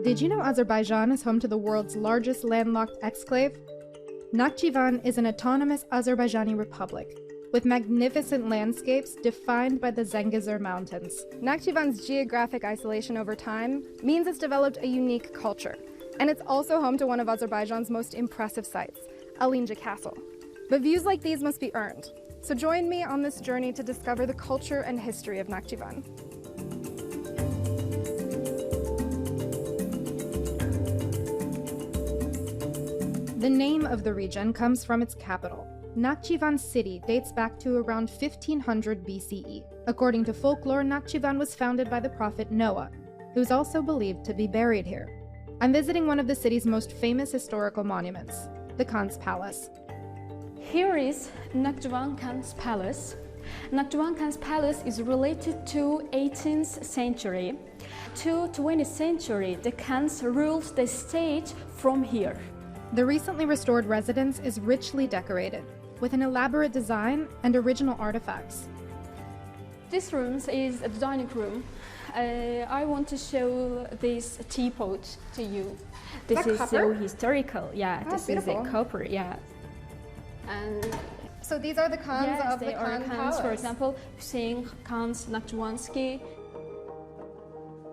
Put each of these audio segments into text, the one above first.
Did you know Azerbaijan is home to the world's largest landlocked exclave? Nakhchivan is an autonomous Azerbaijani republic with magnificent landscapes defined by the Zengezur Mountains. Nakhchivan's geographic isolation over time means it's developed a unique culture, and it's also home to one of Azerbaijan's most impressive sites, Alinja Castle. But views like these must be earned, so join me on this journey to discover the culture and history of Nakhchivan. The name of the region comes from its capital. Nakhchivan city dates back to around 1500 BCE. According to folklore, Nakhchivan was founded by the prophet Noah, who's also believed to be buried here. I'm visiting one of the city's most famous historical monuments, the Khan's Palace. Here is Nakhchivan Khan's Palace. Nakhchivan Khan's Palace is related to 18th century. To 20th century, the Khans ruled the state from here. The recently restored residence is richly decorated, with an elaborate design and original artifacts. This room is the dining room. I want to show this teapot to you. This is so historical. Yeah, oh, this beautiful. is a copper. Yeah. And so these are the Khans of the Khan Palace. For example, Hüseyin Khan's Nakhchivansky.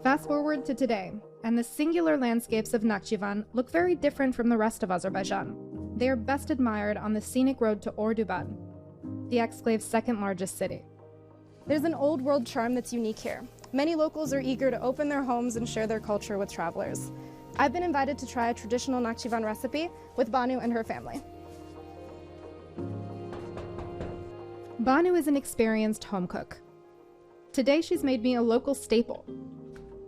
Fast forward to today, and the singular landscapes of Nakhchivan look very different from the rest of Azerbaijan. They are best admired on the scenic road to Orduban, the exclave's second largest city. There's an old world charm that's unique here. Many locals are eager to open their homes and share their culture with travelers. I've been invited to try a traditional Nakhchivan recipe with Banu and her family. Banu is an experienced home cook. Today she's made me a local staple,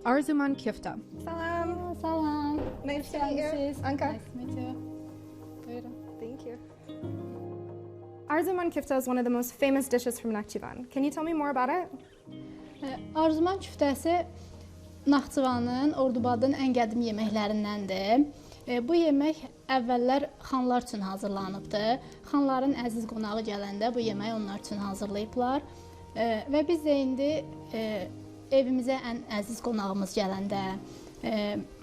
arzuman küfte. Salam. Salam. Nice to meet you. Anka. Nice to meet you. Thank you. Arzuman küfte is one of the most famous dishes from Nakhchivan. Can you tell me more about it? Arzuman küftəsi Naxçıvanın, Ordubadın ən qədim yeməklərindəndir. Bu yemək əvvəllər xanlar üçün hazırlanıbdır. Xanların əziz qonağı gələndə bu yeməyi onlar üçün hazırlayıblar. Və biz də indi evimizə ən əziz qonağımız gələndə,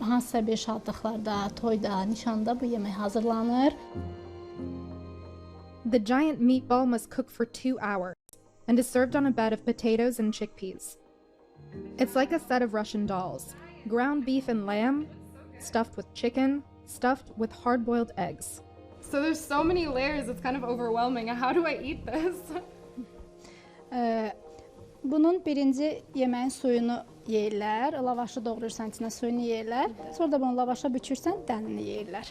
hansısa bir şadlıqlarda, toyda, nişanda bu yemək hazırlanır. The giant meatball must cook for 2 hours and is served on a bed of potatoes and chickpeas. It's like a set of Russian dolls, ground beef and lamb, stuffed with chicken, stuffed with hard-boiled eggs. So there's so many layers, it's kind of overwhelming. How do I eat this? Bunun birinci yeməyin suyunu yeyirlər, lavaşı doğrayırsan içinə suyunu yeyirlər, sonra da bunu lavaşa bükürsən, dənini yeyirlər.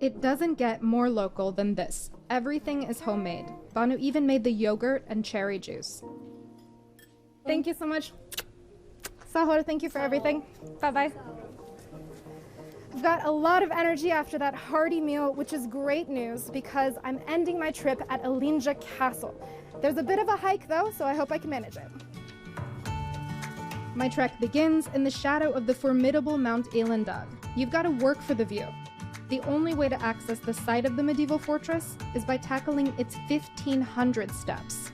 It doesn't get more local than this. Everything is homemade. Banu even made the yogurt and cherry juice. Thank you so much. Sahur, thank you for everything. Bye-bye. I've got a lot of energy after that hearty meal, which is great news because I'm ending my trip at Alinja Castle. There's a bit of a hike though, so I hope I can manage it. My trek begins in the shadow of the formidable Mount Elandag. You've got to work for the view. The only way to access the site of the medieval fortress is by tackling its 1,500 steps.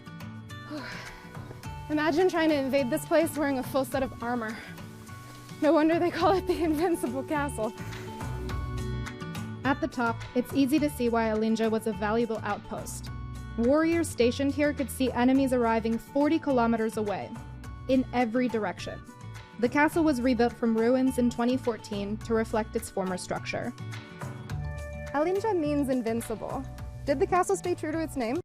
Imagine trying to invade this place wearing a full set of armor. No wonder they call it the Invincible Castle. At the top, it's easy to see why Alinja was a valuable outpost. Warriors stationed here could see enemies arriving 40 kilometers away, in every direction. The castle was rebuilt from ruins in 2014 to reflect its former structure. Alinja means invincible. Did the castle stay true to its name?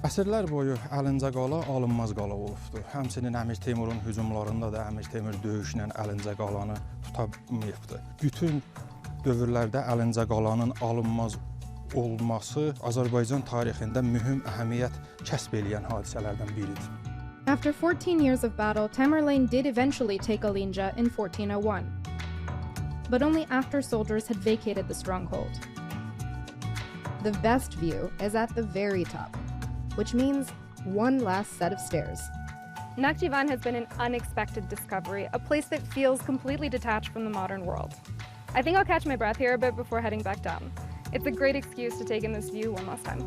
Əsrlər boyu Əlincə qala alınmaz qala olubdur. Həmçinin Əmir Teymurun hücumlarında da Əmir Teymur döyüşlə Əlincə qalanı tuta bilməyibdi. Bütün dövrlərdə Əlincə qalanın alınmaz olması Azərbaycan tarixində mühüm əhəmiyyət kəsb edən hadisələrdən biridir. After 14 years of battle, Tamerlane did eventually take Alinja in 1401, but only after soldiers had vacated the stronghold. The best view is at the very top, which means one last set of stairs. Nakhchivan has been an unexpected discovery, a place that feels completely detached from the modern world. I think I'll catch my breath here a bit before heading back down. It's a great excuse to take in this view one last time.